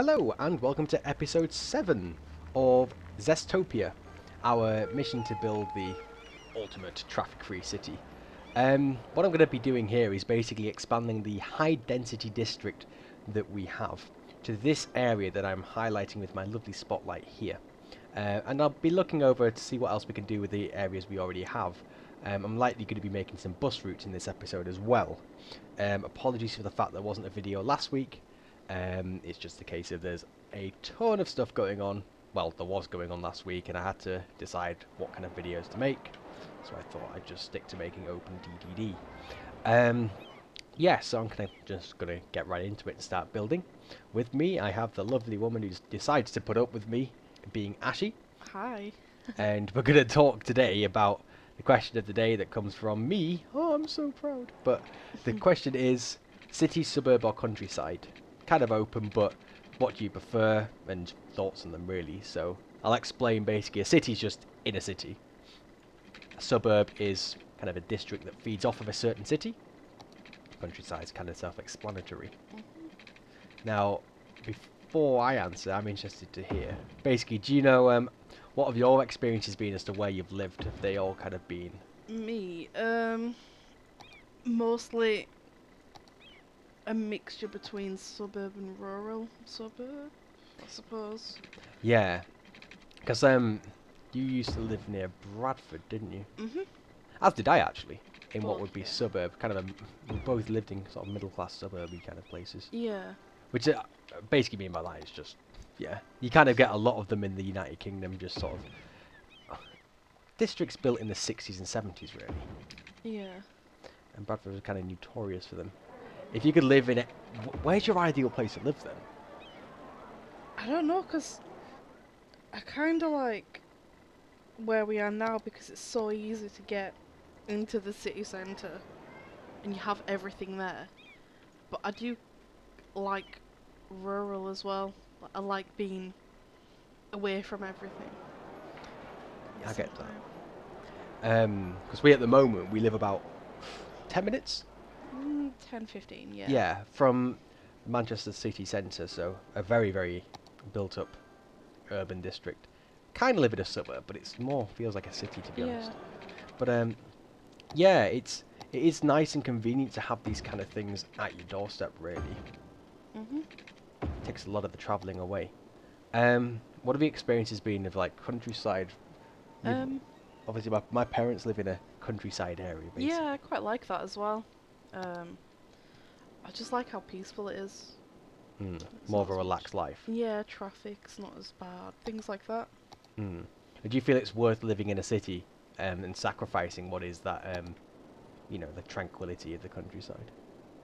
Hello and welcome to episode 7 of Zestopia, our mission to build the ultimate traffic-free city. What I'm going to be doing here is basically expanding the high-density district that we have to this area that I'm highlighting with my lovely spotlight here. And I'll be looking over to see what else we can do with the areas we already have. I'm likely going to be making some bus routes in this episode as well. Apologies for the fact there wasn't a video last week. It's just a case of there's a ton of stuff going on. Well, there was going on last week, and I had to decide what kind of videos to make. So I thought I'd just stick to making OpenDDD. Yeah, so I'm just going to get right into it and start building. With me, I have the lovely woman who decides to put up with me being Ashy. Hi. And we're going to talk today about the question of the day that comes from me. Oh, I'm so proud. But the question is, city, suburb, or countryside? Kind of open, but what do you prefer, and thoughts on them really. So I'll explain. Basically, a city is just in a city. A suburb is kind of a district that feeds off of a certain city. Countryside is kind of self-explanatory. Now, before I answer, I'm interested to hear. Basically, do you know what have your experiences been as to where you've lived? Have they all kind of been? Me, mostly a mixture between suburb and rural suburb, I suppose. Yeah, because you used to live near Bradford, didn't you? Mhm. As did I actually, in what Well, would be yeah. suburb, kind of we both lived in sort of middle-class suburby kind of places. Yeah. Which basically mean by that is just, yeah, you kind of get a lot of them in the United Kingdom, just sort of districts built in the 60s and 70s really. Yeah. And Bradford was kind of notorious for them. If you could live in it, where's your ideal place to live then? I don't know, 'cause I kind of like where we are now because it's so easy to get into the city centre and you have everything there. But I do like rural as well. I like being away from everything. I get Sometimes. that. Because we at the moment, we live about 10 minutes? 10, 15, yeah. Yeah, from Manchester city centre, so a very, very built up urban district. Kind of live in a suburb, but it's more feels like a city to be honest. But yeah, it is nice and convenient to have these kind of things at your doorstep. Really, Mhm. takes a lot of the travelling away. What have your experiences been of like countryside? Um. Obviously, my parents live in a countryside area, basically. Yeah, I quite like that as well. Um. I just like how peaceful it is. It's More not of a as much. relaxed life. Yeah, traffic's not as bad. Things like that. Do you feel it's worth living in a city and sacrificing what is that, the tranquility of the countryside?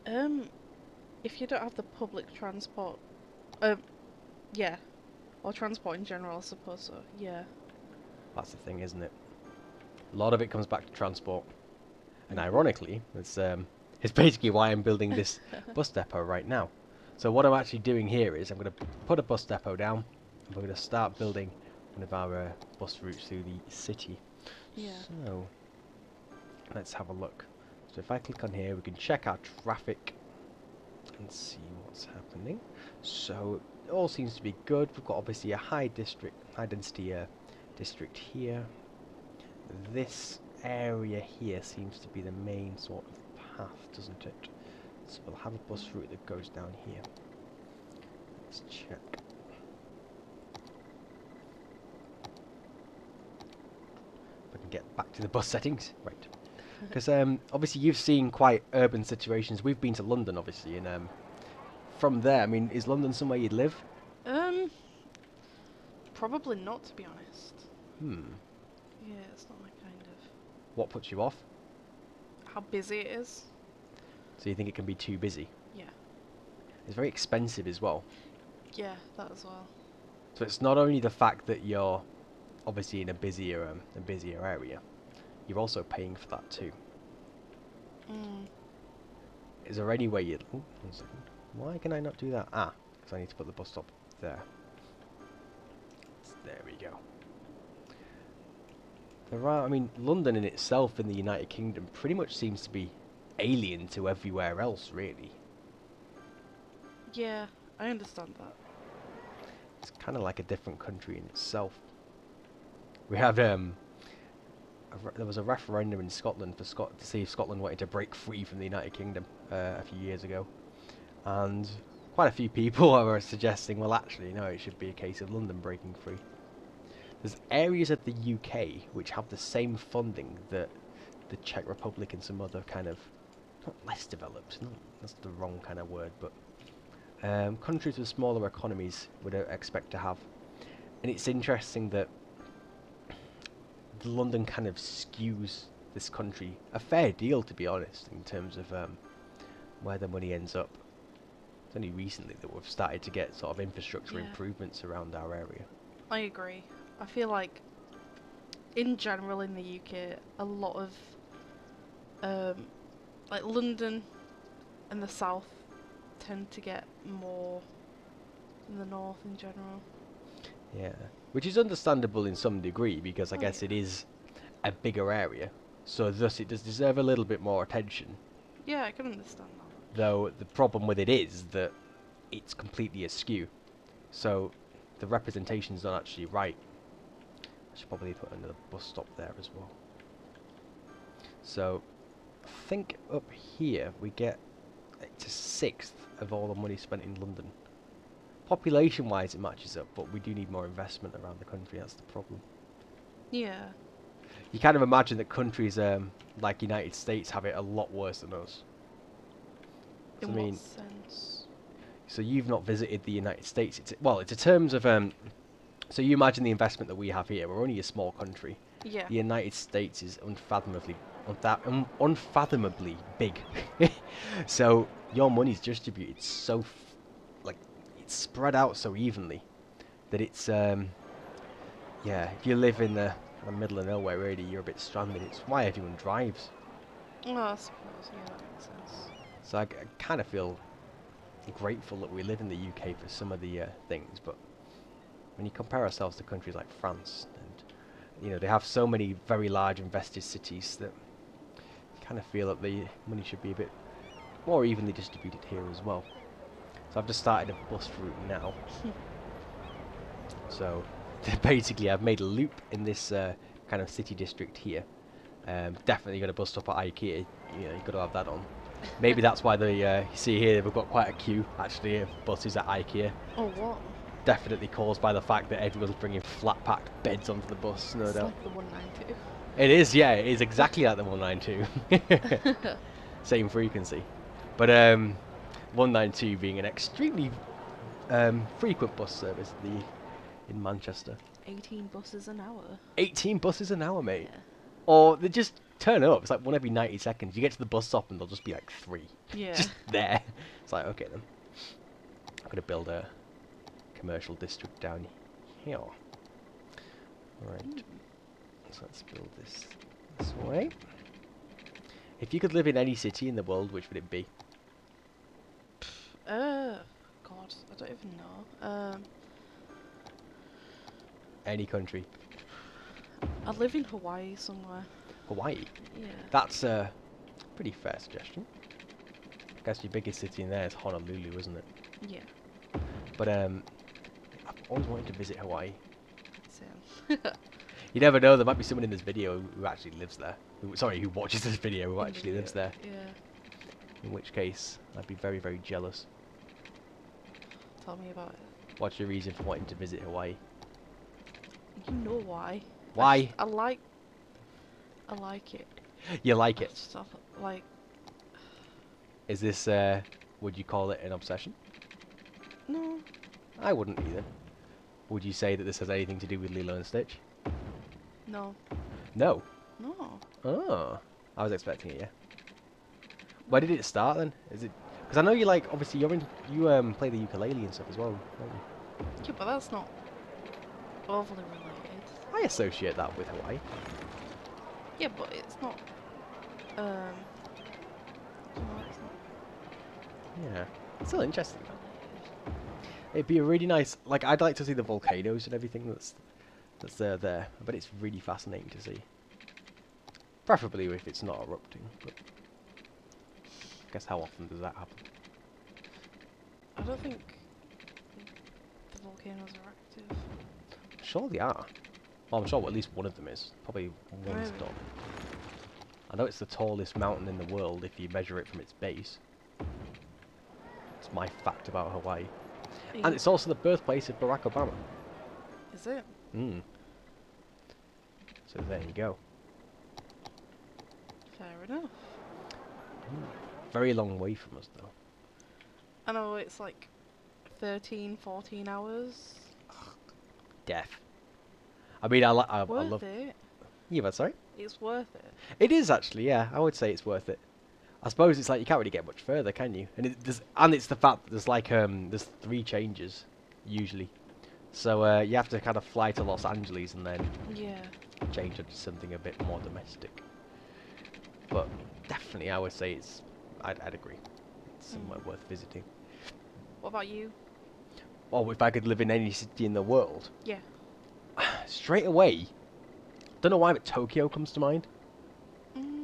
Um. If you don't have the public transport, um, yeah, or transport in general, I suppose so. Yeah. That's the thing, isn't it? A lot of it comes back to transport. And Mhm. ironically, it's basically why I'm building this bus depot right now. So what I'm actually doing here is I'm going to put a bus depot down, and we're going to start building one of our bus routes through the city. Yeah. So let's have a look. So if I click on here, we can check our traffic and see what's happening. So it all seems to be good. We've got obviously a high density district here. This area here seems to be the main sort of path, doesn't it? So we'll have a bus route that goes down here. Let's check. If I can get back to the bus settings. Right. Because obviously you've seen quite urban situations. We've been to London, obviously, and from there, I mean, is London somewhere you'd live? Um. Probably not, to be honest. Hmm. Yeah, it's not my kind of. What puts you off? How busy it is. So you think it can be too busy? Yeah. It's very expensive as well. Yeah, that as well. So it's not only the fact that you're obviously in a busier area, you're also paying for that too. Mm. Is there any way you'd... Oh, 1 second. Why can I not do that? Ah, because I need to put the bus stop there. There we go. I mean, London in itself in the United Kingdom pretty much seems to be alien to everywhere else, really. Yeah, I understand that. It's kind of like a different country in itself. We had there was a referendum in Scotland for to see if Scotland wanted to break free from the United Kingdom a few years ago, and quite a few people were suggesting, well, actually, no, it should be a case of London breaking free. There's areas of the UK which have the same funding that the Czech Republic and some other kind of, not less developed, that's the wrong kind of word, but countries with smaller economies would expect to have. And it's interesting that London kind of skews this country a fair deal, to be honest, in terms of where the money ends up. It's only recently that we've started to get sort of infrastructure improvements around our area. I agree. I feel like, in general in the UK, a lot of, like London and the south tend to get more than the north in general. Yeah, which is understandable in some degree, because I guess it is a bigger area, so thus it does deserve a little bit more attention. Yeah, I can understand that. Though the problem with it is that it's completely askew, so the representation's not actually right. I should probably put another bus stop there as well. So I think up here we get to 6th of all the money spent in London. Population wise it matches up, but we do need more investment around the country, that's the problem. Yeah. You kind of imagine that countries like United States have it a lot worse than us. In what sense? So you've not visited the United States. It's in terms of so you imagine the investment that we have here. We're only a small country. Yeah. The United States is unfathomably big. So your money's distributed so it's spread out so evenly that it's yeah, if you live in the middle of nowhere, really, you're a bit stranded. It's why everyone drives. Oh, I suppose, yeah, that makes sense. So I kind of feel grateful that we live in the UK for some of the things, but when you compare ourselves to countries like France, and they have so many very large invested cities, that you kind of feel that the money should be a bit more evenly distributed here as well. So I've just started a bus route now. So basically I've made a loop in this kind of city district here. Definitely got a bus stop at IKEA. You've got to have that on. Maybe that's why you see here we've got quite a queue actually of buses at IKEA. Oh, what? Definitely caused by the fact that everyone's bringing flat pack beds onto the bus, no doubt. Like the 192. It is, yeah, it is exactly like the 192. Same frequency. But 192 being an extremely frequent bus service in Manchester. 18 buses an hour. 18 buses an hour, mate. Yeah. Or they just turn up. It's like one every 90 seconds. You get to the bus stop and there'll just be like 3. Yeah. Just there. It's like, okay then. I'm going to build a commercial district down here. Alright. So let's build this way. If you could live in any city in the world, which would it be? God, I don't even know. Any country. I live in Hawaii somewhere. Hawaii? Yeah. That's a pretty fair suggestion. I guess your biggest city in there is Honolulu, isn't it? Yeah. But I've always wanted to visit Hawaii. Same. You never know, there might be someone in this video who actually lives there. Who watches this video who actually lives there. Yeah. In which case, I'd be very, very jealous. Tell me about it. What's your reason for wanting to visit Hawaii? You know why. Why? I like it. You like it? Stuff like. Is this, would you call it an obsession? No. I wouldn't either. Would you say that this has anything to do with Lilo and Stitch? No. No? No. Oh. I was expecting it, yeah. Where did it start then? Is it... Because I know you like, obviously you play the ukulele and stuff as well, don't you? Yeah, but that's not overly related. I associate that with Hawaii. Yeah, but it's not. No, it's not. Yeah. It's still interesting though. It'd be a really nice, like, I'd like to see the volcanoes and everything that's there. I bet it's really fascinating to see. Preferably if it's not erupting, but I guess how often does that happen? I don't think the volcanoes are active. Sure they are. Well, I'm sure at least one of them is. Probably one's Really? done. I know it's the tallest mountain in the world if you measure it from its base. It's my fact about Hawaii. And it's also the birthplace of Barack Obama. Is it? Hmm. So there you go. Fair enough. Very long way from us, though. I know it's like 13, 14 hours. Death. I mean, I Worth love... it. Yeah, but sorry? It's worth it. It is actually, yeah. I would say it's worth it. I suppose it's like you can't really get much further, can you? And it's the fact that there's like there's 3 changes usually, so you have to kind of fly to Los Angeles and then Yeah. change it to something a bit more domestic. But definitely, I would say I'd agree. It's somewhere worth visiting. What about you? Or if I could live in any city in the world, Yeah. straight away. Don't know why, but Tokyo comes to mind.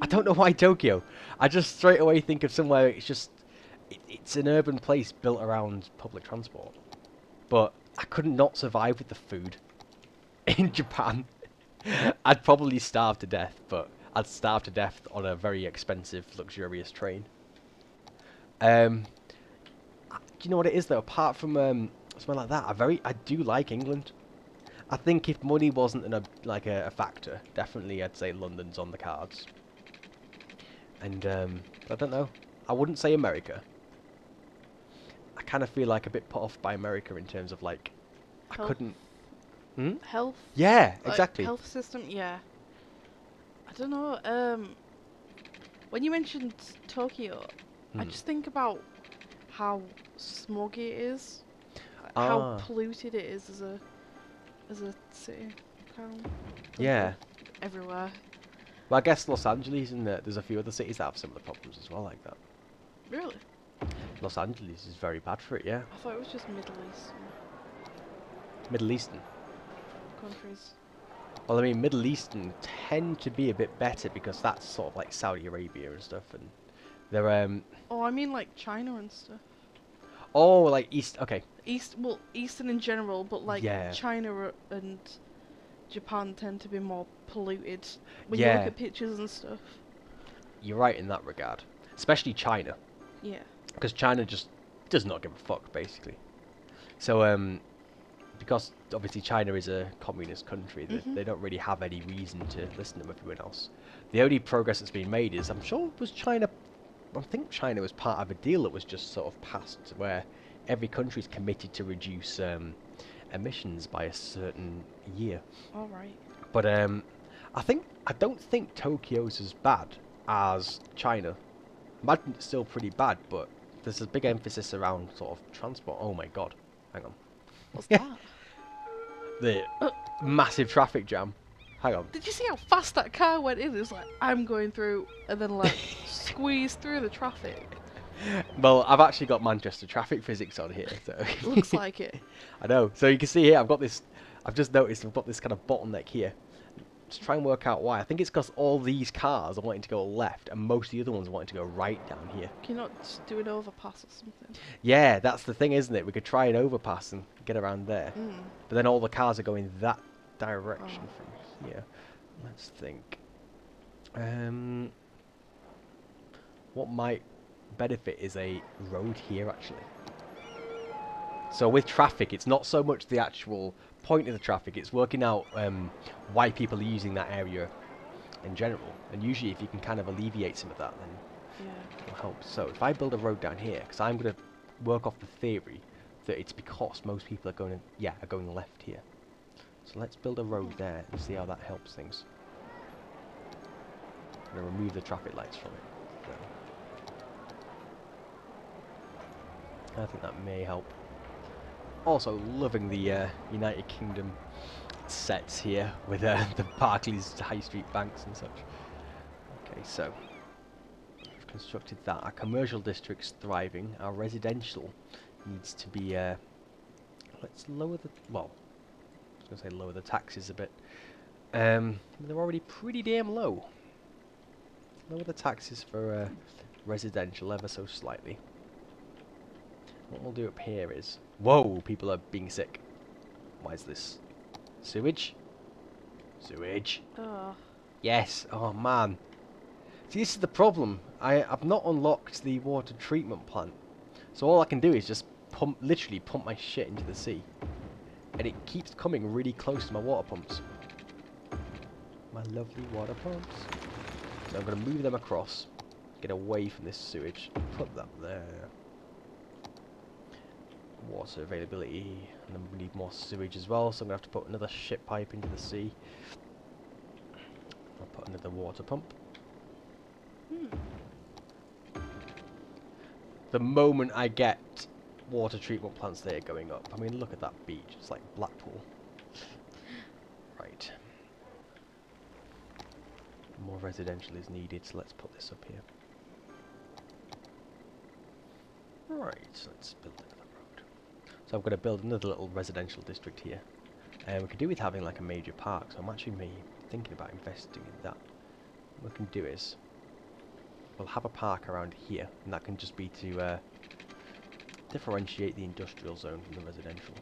I don't know why Tokyo. I just straight away think of somewhere it's just... It's an urban place built around public transport. But I could not survive with the food in Japan. I'd probably starve to death, but I'd starve to death on a very expensive, luxurious train. Do you know what it is, though? Apart from something like that, I do like England. I think if money wasn't a factor, definitely I'd say London's on the cards. And I don't know. I wouldn't say America. I kind of feel like a bit put off by America in terms of like I Health. couldn't. Hmm? Health. Yeah, Like, exactly. health system. Yeah. I don't know. When you mentioned Tokyo, I just think about how smoggy it is, how polluted it is as a city, town. Yeah. Everywhere. Well, I guess Los Angeles and there's a few other cities that have similar problems as well, like that. Really? Los Angeles is very bad for it, yeah. I thought it was just Middle East Middle Eastern. countries. Well, I mean, Middle Eastern tend to be a bit better because that's sort of like Saudi Arabia and stuff, and they're Oh, I mean like China and stuff. oh, like East. Okay. Eastern in general, but like Yeah. China and Japan tend to be more polluted when you Yeah. look at pictures and stuff. You're right in that regard, especially China, Yeah. because China just does not give a fuck, basically. So because obviously China is a communist country, they don't really have any reason to listen to everyone else. The only progress that's been made is, I'm sure, I think China was part of a deal that was just sort of passed where every country's committed to reduce emissions by a certain year. All right. But I don't think Tokyo's as bad as China. Imagine it's still pretty bad, but there's a big emphasis around sort of transport. Oh my god, hang on. What's that? The massive traffic jam. Hang on. Did you see how fast that car went in? It was like, I'm going through, and then like squeezed through the traffic. Well, I've actually got Manchester traffic physics on here, so Looks like it. I know. So you can see here, I've just noticed I've got this kind of bottleneck here. Just try and work out why. I think it's because all these cars are wanting to go left, and most of the other ones are wanting to go right down here. Can you not just do an overpass or something? Yeah, that's the thing, isn't it? We could try an overpass and get around there. But then all the cars are going that direction from here. Let's think. What might benefit is a road here, actually. So with traffic, it's not so much the actual point of the traffic, it's working out why people are using that area in general. And usually if you can kind of alleviate some of that, then it'll help. So if I build a road down here, because I'm going to work off the theory that it's because most people are going left here. So let's build a road there and see how that helps things. I'm going to remove the traffic lights from it. So I think that may help. Also loving the United Kingdom sets here with the Barclays High Street banks and such. Okay, so we've constructed that. Our commercial district's thriving. Our residential needs to be. Let's lower the. Well, I was going to say lower the taxes a bit. They're already pretty damn low. Lower the taxes for residential ever so slightly. What we'll do up here is... Whoa, people are being sick. Why is this? Sewage? Sewage. Oh. Yes. Oh man. See, this is the problem. I've not unlocked the water treatment plant. So all I can do is just literally pump my shit into the sea. And it keeps coming really close to my water pumps. My lovely water pumps. So I'm going to move them across. Get away from this sewage. Put that there. Water availability. And then we need more sewage as well. So I'm going to have to put another ship pipe into the sea. I'll put another water pump. The moment I get water treatment plants there going up. I mean, look at that beach. It's like Blackpool. Right. More residential is needed, so let's put this up here. Right, so let's build another road. So I'm going to build another little residential district here. And we could do with having like a major park, so I'm actually thinking about investing in that. What we can do is, we'll have a park around here, and that can just be to differentiate the industrial zone from the residential.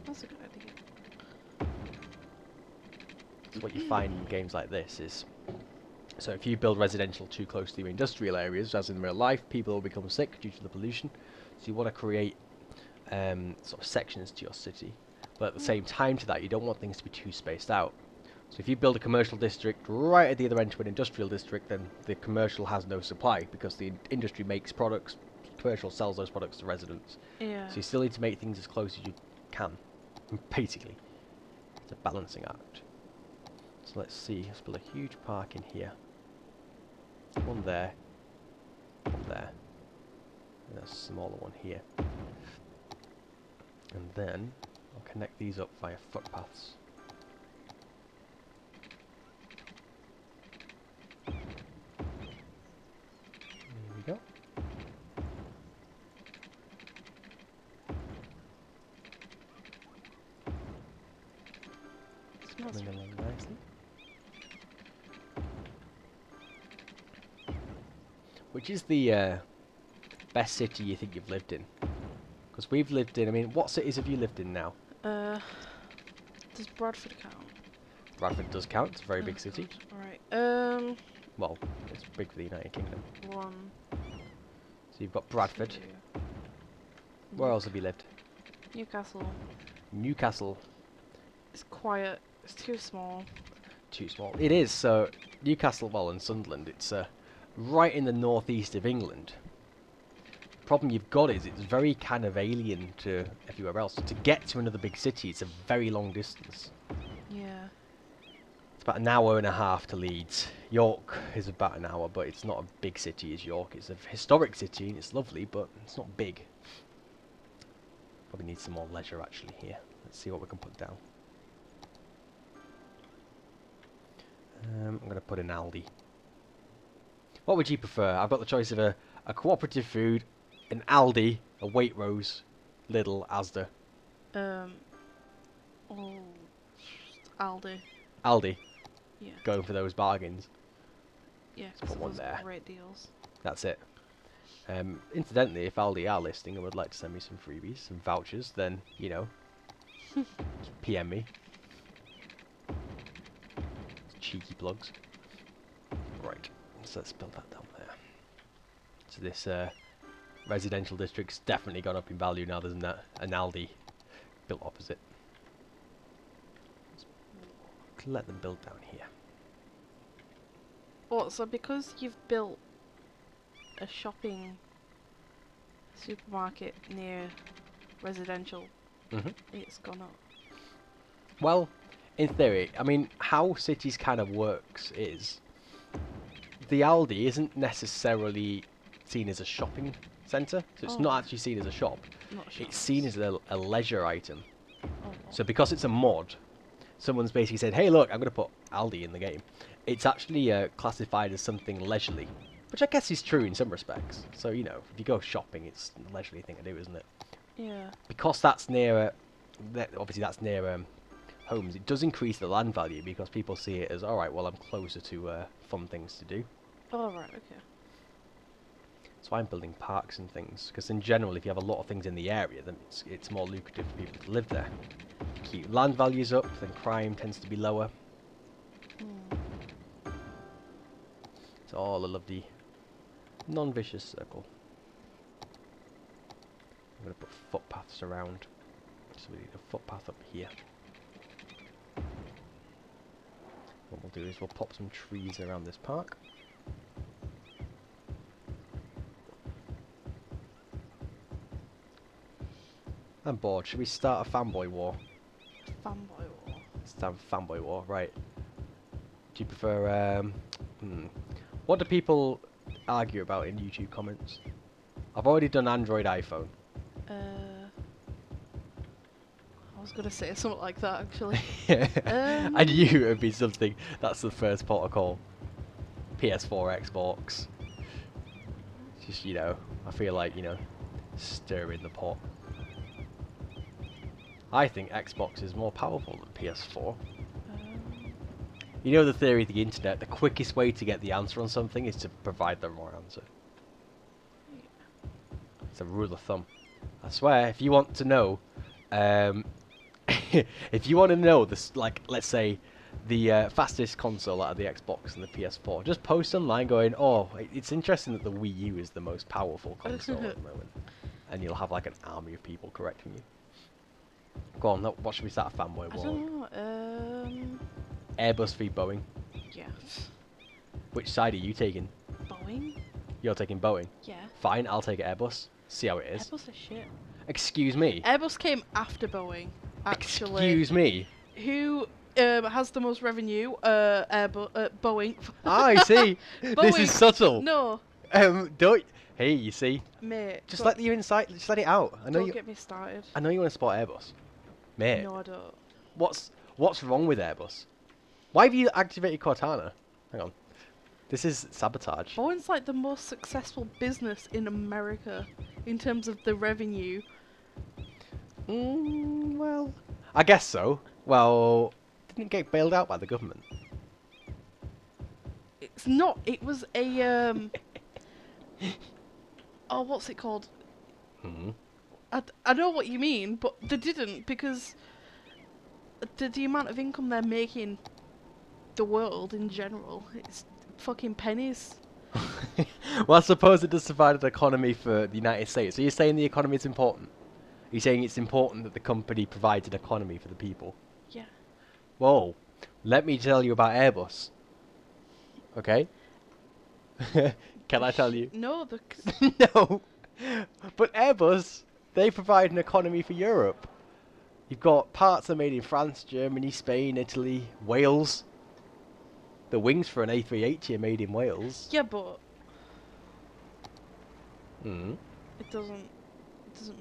That's a good idea. So what you find in games like this is, so if you build residential too close to your industrial areas, as in real life, people will become sick due to the pollution. So you want to create sort of sections to your city, but at the same time to that, you don't want things to be too spaced out. So if you build a commercial district right at the other end to an industrial district, then the commercial has no supply because the industry makes products, commercial sells those products to residents. Yeah. So you still need to make things as close as you can, basically. It's a balancing act. So let's see, let's build a huge park in here. One there, and a smaller one here. And then I'll connect these up via footpaths. There we go. Smells Coming along nicely. Which is the best city you think you've lived in? Because we've lived in, I mean, what cities have you lived in now? Does Bradford count? Bradford does count, it's a very big city. Alright, Well, it's big for the United Kingdom. one. So you've got Bradford. Two. Where else have you lived? Newcastle. Newcastle. It's quiet. It's too small. Too small. It is, so Newcastle, well, and Sunderland, it's right in the northeast of England. Problem you've got is it's very kind of alien to everywhere else. To get to another big city, it's a very long distance. Yeah. It's about an hour and a half to Leeds. York is about an hour, but it's not a big city as York. It's a historic city and it's lovely, but it's not big. Probably need some more leisure actually here. Let's see what we can put down. I'm going to put in Aldi. What would you prefer? I've got the choice of a cooperative food, an Aldi, a Waitrose, Lidl, Asda. Oh, Aldi. Aldi. Yeah. Going for those bargains. Yeah, Let's put one those there. great deals. That's it. Incidentally, if Aldi are listing and would like to send me some freebies, some vouchers, then, you know, just PM me. Cheeky plugs. Right, so let's build that down there. So this residential district's definitely gone up in value now there's an Aldi built opposite. Let's let them build down here. Oh, so because you've built a shopping supermarket near residential, it's gone up. Well, in theory, I mean, how cities kind of works is the Aldi isn't necessarily seen as a shopping centre, so it's not actually seen as a shop. It's seen as a leisure item. Oh. So because it's a mod, someone's basically said, hey look, I'm going to put Aldi in the game. It's actually classified as something leisurely, which I guess is true in some respects. So, you know, if you go shopping, it's a leisurely thing to do, isn't it? Yeah. Because that's near, obviously that's near homes, it does increase the land value because people see it as, alright, well I'm closer to fun things to do. Oh, right, okay. So I'm building parks and things, because in general if you have a lot of things in the area then it's more lucrative for people to live there. keep land values up, then crime tends to be lower. It's all a lovely non-vicious circle. I'm going to put footpaths around. So we need a footpath up here. What we'll do is we'll pop some trees around this park. I'm bored. Should we start a fanboy war? Fanboy war. Start a fanboy war, right. Do you prefer, what do people argue about in YouTube comments? I've already done Android, iPhone. I was gonna say something like that actually. I knew it would be something. That's the first port of call. PS4, Xbox. Just, you know, I feel like, you know, stirring the pot. I think Xbox is more powerful than PS4. You know the theory of the internet, the quickest way to get the answer on something is to provide the wrong answer. It's a rule of thumb. I swear, if you want to know, if you want to know this, like, let's say, the fastest console out of the Xbox and the PS4, just post online going, oh, it's interesting that the Wii U is the most powerful console at the moment. And you'll have like an army of people correcting you. Go on, what should we start a fanboy war? I don't know, Airbus v Boeing. yeah. Which side are you taking? Boeing? You're taking Boeing? Yeah. Fine, I'll take Airbus. See how it is. Airbus is shit. Excuse me? Airbus came after Boeing, actually. Excuse me? Who has the most revenue? Boeing. Ah, I see. This Boeing. is subtle. No, Don't... Hey, you see? mate. Just let you inside. Just let it out. I know Don't you. get me started. I know you want to support Airbus, mate. No, I don't. What's wrong with Airbus? Why have you activated Cortana? Hang on. This is sabotage. Boeing's like the most successful business in America in terms of the revenue. Well, I guess so. Well, didn't it get bailed out by the government? It's not. It was a oh, what's it called? I know what you mean, but they didn't, because the amount of income they're making the world in general, it's fucking pennies. Well, I suppose it does provide an economy for the United States. So you're saying the economy is important? Are you saying it's important that the company provides an economy for the people? Yeah. Whoa. Let me tell you about Airbus. Okay? Can I tell you? No, No. But Airbus, they provide an economy for Europe. You've got parts that are made in France, Germany, Spain, Italy, Wales. The wings for an A380 are made in Wales. yeah, but Mm. it doesn't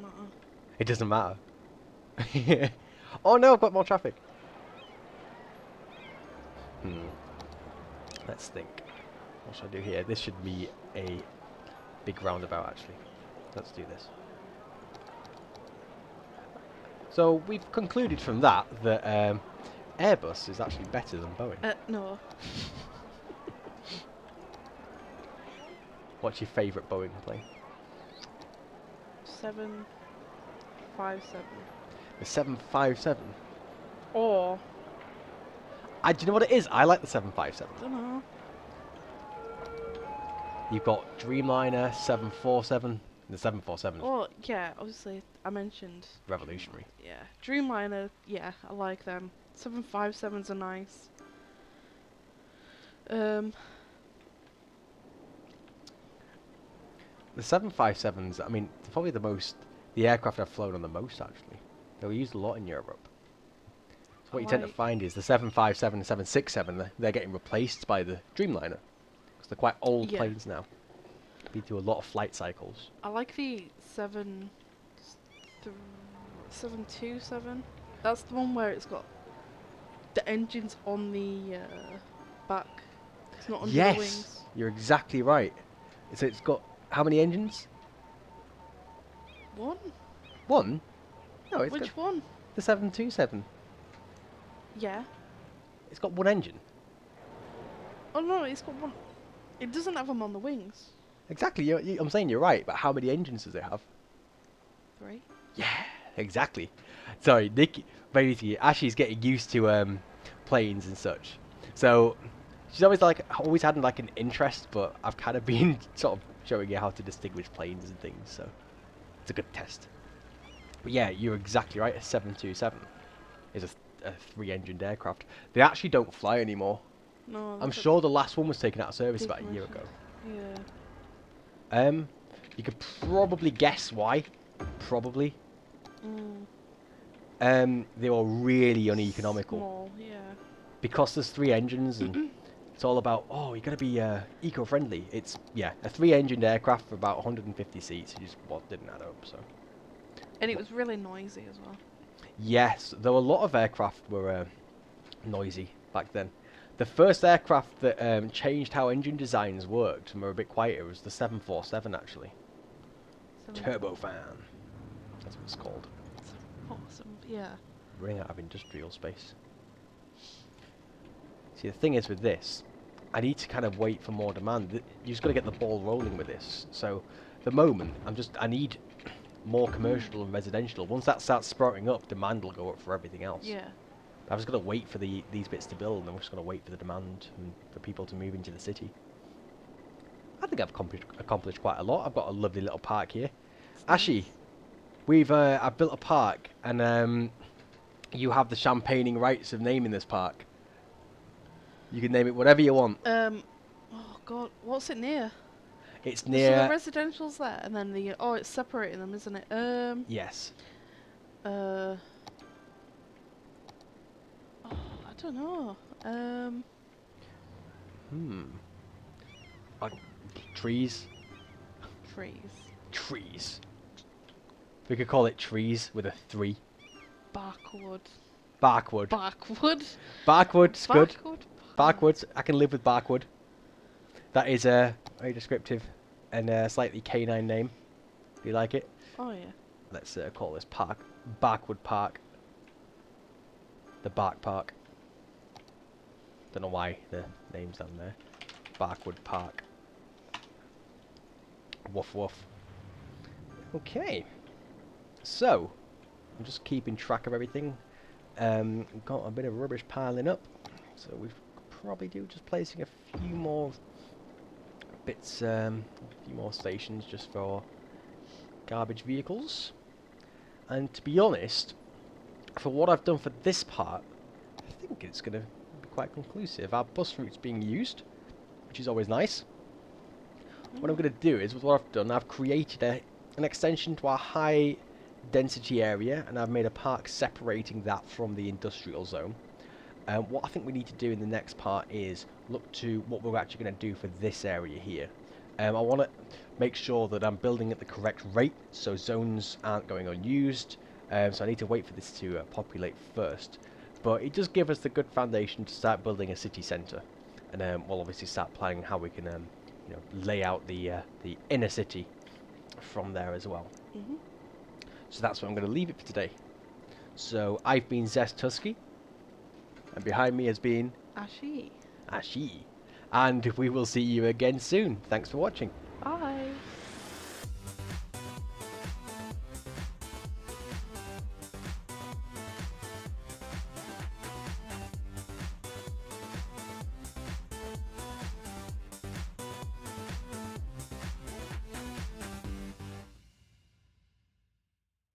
matter. It doesn't matter. Oh no, I've got more traffic. Let's think. What should I do here? This should be a big roundabout, actually. Let's do this. So we've concluded from that Airbus is actually better than Boeing. No. What's your favourite Boeing plane? 757. The 757. Or Do you know what it is? I like the 757. I don't know. You've got Dreamliner, 747. The 747 is Oh yeah, obviously I mentioned. revolutionary. Yeah, Dreamliner. Yeah, I like them. 757s are nice. The 757s, I mean, they're probably the aircraft I've flown on the most, actually. They were used a lot in Europe. So what you tend to find is the 757 and 767, they're getting replaced by the Dreamliner. Because they're quite old planes now. Been through a lot of flight cycles. I like the 727. That's the one where it's got the engines on the back. It's not under the wings. Yes, you're exactly right. So it's got how many engines? One? One? No, it's Which got one? the 727. Yeah. It's got one engine. Oh no, it's got one. It doesn't have them on the wings. Exactly. I'm saying you're right, but how many engines does it have? 3. Yeah, exactly. Sorry, Nick. basically, Ashley's getting used to planes and such. So she's always had like an interest, but I've kind of been sort of showing her how to distinguish planes and things. So it's a good test. But yeah, you're exactly right. A 727 is a three-engined aircraft. They actually don't fly anymore. No, I'm that's a sure the last one was taken out of service about a year ago. Yeah. You could probably guess why. Probably. They were really uneconomical. Small, yeah. Because there's three engines and it's all about, oh, you gotta be eco-friendly. It's, yeah, a three-engined aircraft for about 150 seats. It just didn't add up, so. And it was really noisy as well. Yes, there were a lot of aircraft were noisy back then. The first aircraft that changed how engine designs worked and were a bit quieter was the 747, actually. Turbofan. That's what it's called. It's awesome, yeah. Running out of industrial space. See, the thing is with this, I need to kind of wait for more demand. You just got to get the ball rolling with this. So, at the moment, I need more commercial and residential. Once that starts sprouting up, demand will go up for everything else. Yeah. I've just got to wait for these bits to build, and then we're just going to wait for the demand and for people to move into the city. I think I've accomplished quite a lot. I've got a lovely little park here. Actually, I've built a park, and you have the champagning rights of naming this park. You can name it whatever you want. Oh god, what's it near? It's So near. the residential's there, and then it's separating them, isn't it? Yes. Oh, I don't know. Trees. Trees. Trees. We could call it trees with a 3. Barkwood. Barkwood. Barkwood. Barkwood's good. Barkwood. Barkwood. I can live with Barkwood. That is a very descriptive and slightly canine name. Do you like it? Oh yeah. Let's call this park Barkwood Park. The Bark Park. Don't know why the name's down there. Barkwood Park. Woof woof. Okay. So, I'm just keeping track of everything. Got a bit of rubbish piling up, so we probably do just placing a few more bits, a few more stations just for garbage vehicles. And to be honest, for what I've done for this part, I think it's going to be quite conclusive. Our bus route's being used, which is always nice. What I'm going to do is, with what I've done, I've created an extension to our high density area, and I've made a park separating that from the industrial zone. What I think we need to do in the next part is look to what we're actually going to do for this area here. I want to make sure that I'm building at the correct rate, so zones aren't going unused. So I need to wait for this to populate first. But it does give us the good foundation to start building a city centre, and we'll obviously start planning how we can lay out the inner city from there as well. So that's where I'm going to leave it for today. So I've been Zestopia, and behind me has been Ashi. Ashi, and we will see you again soon. Thanks for watching. Bye.